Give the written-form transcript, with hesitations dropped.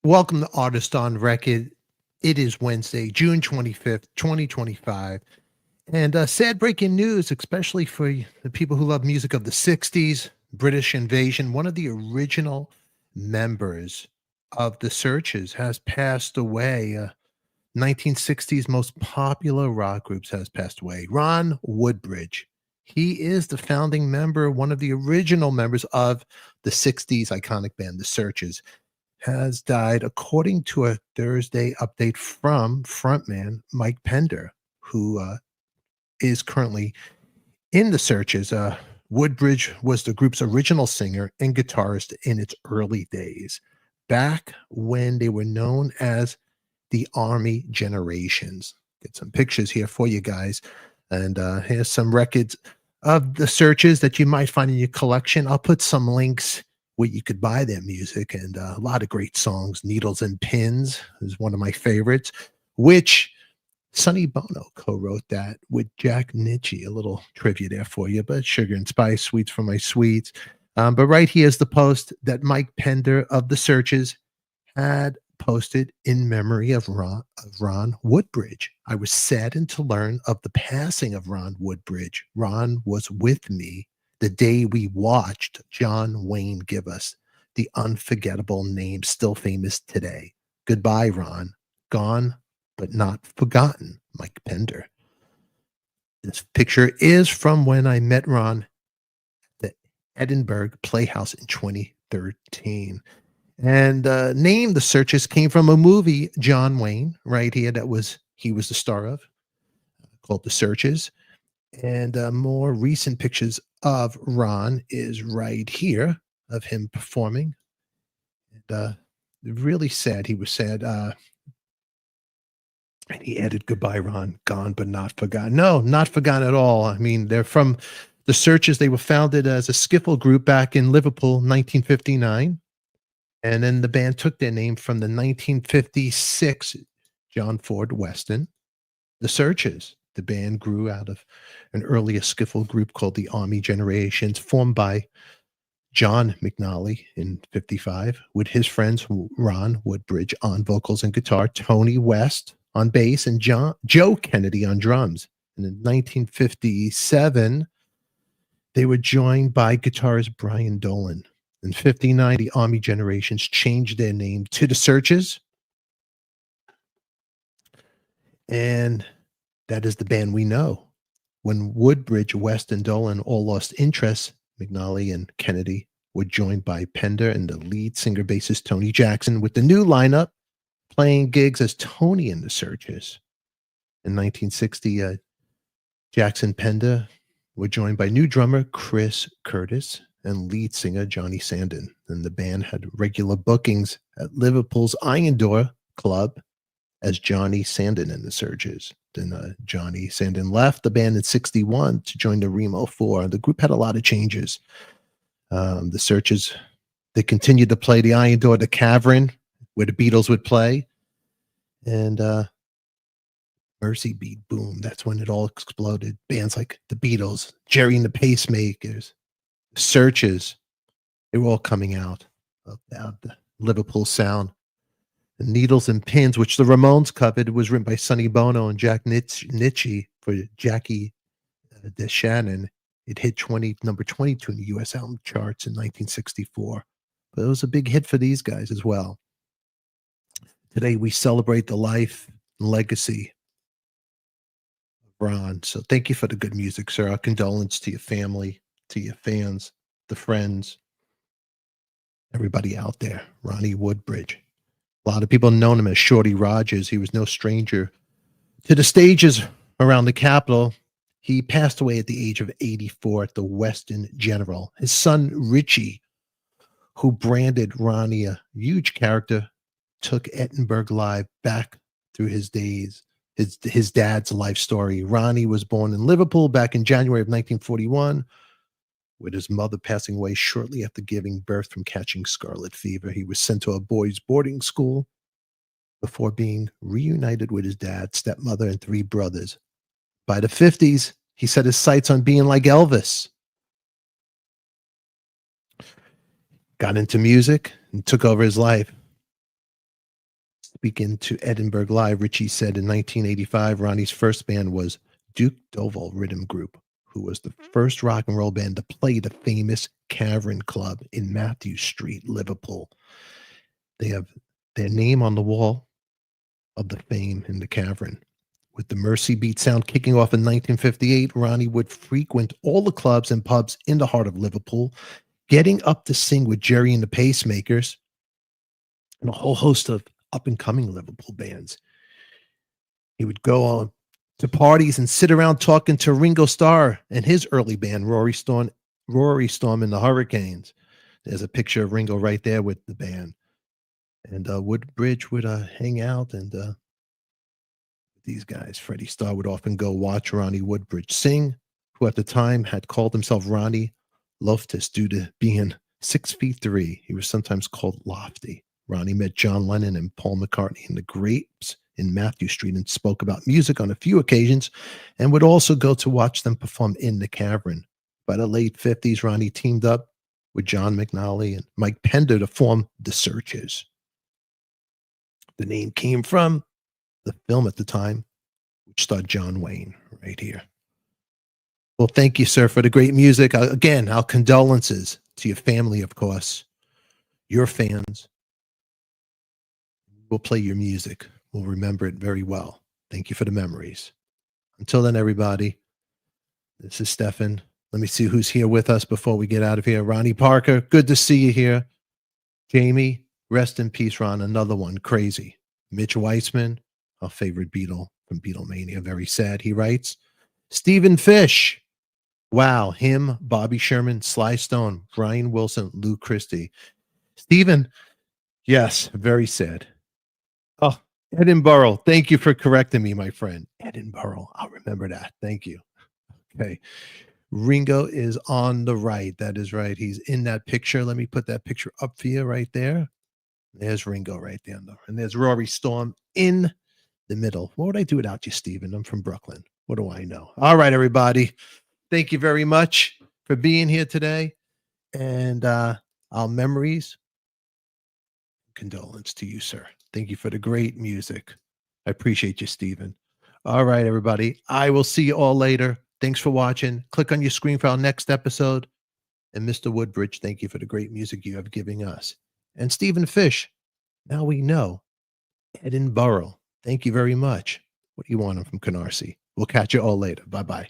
Welcome to Artist on Record. It is Wednesday, June 25th, 2025. And sad breaking news, especially for the people who love music of the 60s, British Invasion. One of the original members of the Searchers has passed away. 1960s most popular rock groups has passed away. Ron Woodbridge. He is the founding member, one of the original members of the 60s iconic band, The Searchers, has died, according to a Thursday update from frontman Mike Pender, who is currently in the Searchers. Woodbridge was the group's original singer and guitarist in its early days, back when they were known as the Army Generations. Get some pictures here for you guys, and here's some records of the Searchers that you might find in your collection. I'll put some links where you could buy their music, and a lot of great songs. Needles and Pins is one of my favorites, which Sonny Bono co-wrote that with Jack Nitzsche. A little trivia there for you, but Sugar and Spice, Sweets for My Sweets. But right here is the post that Mike Pender of The Searchers had posted in memory of Ron Woodbridge. I was saddened to learn of the passing of Ron Woodbridge. Ron was with me the day we watched John Wayne give us the unforgettable name still famous today. Goodbye, Ron. Gone, but not forgotten, Mike Pender. This picture is from when I met Ron at the Edinburgh Playhouse in 2013. And name The Searchers came from a movie, John Wayne, right here, he was the star of, called The Searchers. And more recent pictures of Ron is right here of him performing. And really sad. He was sad. And he added, goodbye, Ron, gone but not forgotten. No, not forgotten at all. I mean, they're from The Searchers. They were founded as a skiffle group back in Liverpool, 1959. And then the band took their name from the 1956 John Ford Weston, The Searchers. The band grew out of an earlier skiffle group called the Army Generations, formed by John McNally in 55, with his friends Ron Woodbridge on vocals and guitar, Tony West on bass, and Joe Kennedy on drums. And in 1957, they were joined by guitarist Brian Dolan. In 59, the Army Generations changed their name to The Searchers. And that is the band we know. When Woodbridge, West, and Dolan all lost interest, McNally and Kennedy were joined by Pender and the lead singer bassist Tony Jackson, with the new lineup playing gigs as Tony and The Searchers. In 1960, Jackson Pender were joined by new drummer Chris Curtis and lead singer Johnny Sandon. And the band had regular bookings at Liverpool's Iron Door Club as Johnny Sandon and The Searchers. Then Johnny Sandon left the band in 61 to join the Remo 4. The group had a lot of changes. The Searchers, they continued to play the Iron Door, the Cavern, where the Beatles would play. And Mersey Beat, boom, that's when it all exploded. Bands like the Beatles, Jerry and the Pacemakers, The Searchers, they were all coming out of the Liverpool sound. The Needles and Pins, which the Ramones covered, was written by Sonny Bono and Jack Nitzsche for Jackie DeShannon. It hit number 22 in the U.S. album charts in 1964. But it was a big hit for these guys as well. Today, we celebrate the life and legacy of Ron. So thank you for the good music, sir. Our condolence to your family, to your fans, the friends, everybody out there. Ronnie Woodbridge. A lot of people known him as Shorty Rogers. He was no stranger to the stages around the Capitol. He passed away at the age of 84 at the Weston General. His son, Richie, who branded Ronnie a huge character, took Edinburgh Live back through his days, his dad's life story. Ronnie was born in Liverpool back in January of 1941, with his mother passing away shortly after giving birth from catching scarlet fever. He was sent to a boys' boarding school before being reunited with his dad, stepmother, and 3 brothers. By the 50s, he set his sights on being like Elvis. Got into music and took over his life. Speaking to Edinburgh Live, Ritchie said in 1985, Ronnie's first band was Duke Doval Rhythm Group, who was the first rock and roll band to play the famous Cavern Club in Matthew Street, Liverpool. They have their name on the wall of the fame in the cavern. With the Mersey Beat sound kicking off in 1958, Ronnie would frequent all the clubs and pubs in the heart of Liverpool, getting up to sing with Jerry and the Pacemakers and a whole host of up-and-coming Liverpool bands. He would go on to parties and sit around talking to Ringo Starr and his early band, Rory Storm and the Hurricanes. There's a picture of Ringo right there with the band. And Woodbridge would hang out and these guys. Freddie Starr would often go watch Ronnie Woodbridge sing, who at the time had called himself Ronnie Loftus due to being 6'3". He was sometimes called Lofty. Ronnie met John Lennon and Paul McCartney in the Grapes in Matthew Street and spoke about music on a few occasions and would also go to watch them perform in the Cavern. By the late 50s, Ronnie teamed up with John McNally and Mike Pender to form The Searchers. The name came from the film at the time, which starred John Wayne right here. Well, thank you, sir, for the great music. Again, our condolences to your family, of course, your fans. We'll play your music. We'll remember it very well. Thank you for the memories. Until then, everybody, this is Stefan. Let me see who's here with us before we get out of here. Ronnie Parker, good to see you here. Jamie, rest in peace, Ron. Another one, crazy. Mitch Weissman, our favorite Beatle from Beatlemania, very sad, he writes. Stephen Fish, wow, him, Bobby Sherman, Sly Stone, Brian Wilson, Lou Christie. Stephen, yes, very sad. Oh, Edinburgh, thank you for correcting me, my friend. Edinburgh, I'll remember that. Thank you. Okay. Ringo is on the right. That is right. He's in that picture. Let me put that picture up for you right there. There's Ringo right there. And there's Rory Storm in the middle. What would I do without you, Stephen? I'm from Brooklyn. What do I know? All right, everybody. Thank you very much for being here today. And our memories, condolence to you, sir. Thank you for the great music. I appreciate you, Stephen. All right, everybody. I will see you all later. Thanks for watching. Click on your screen for our next episode. And Mr. Woodbridge, thank you for the great music you have given us. And Stephen Fish, now we know. Edinburgh, thank you very much. What do you want from Canarsie? We'll catch you all later. Bye-bye.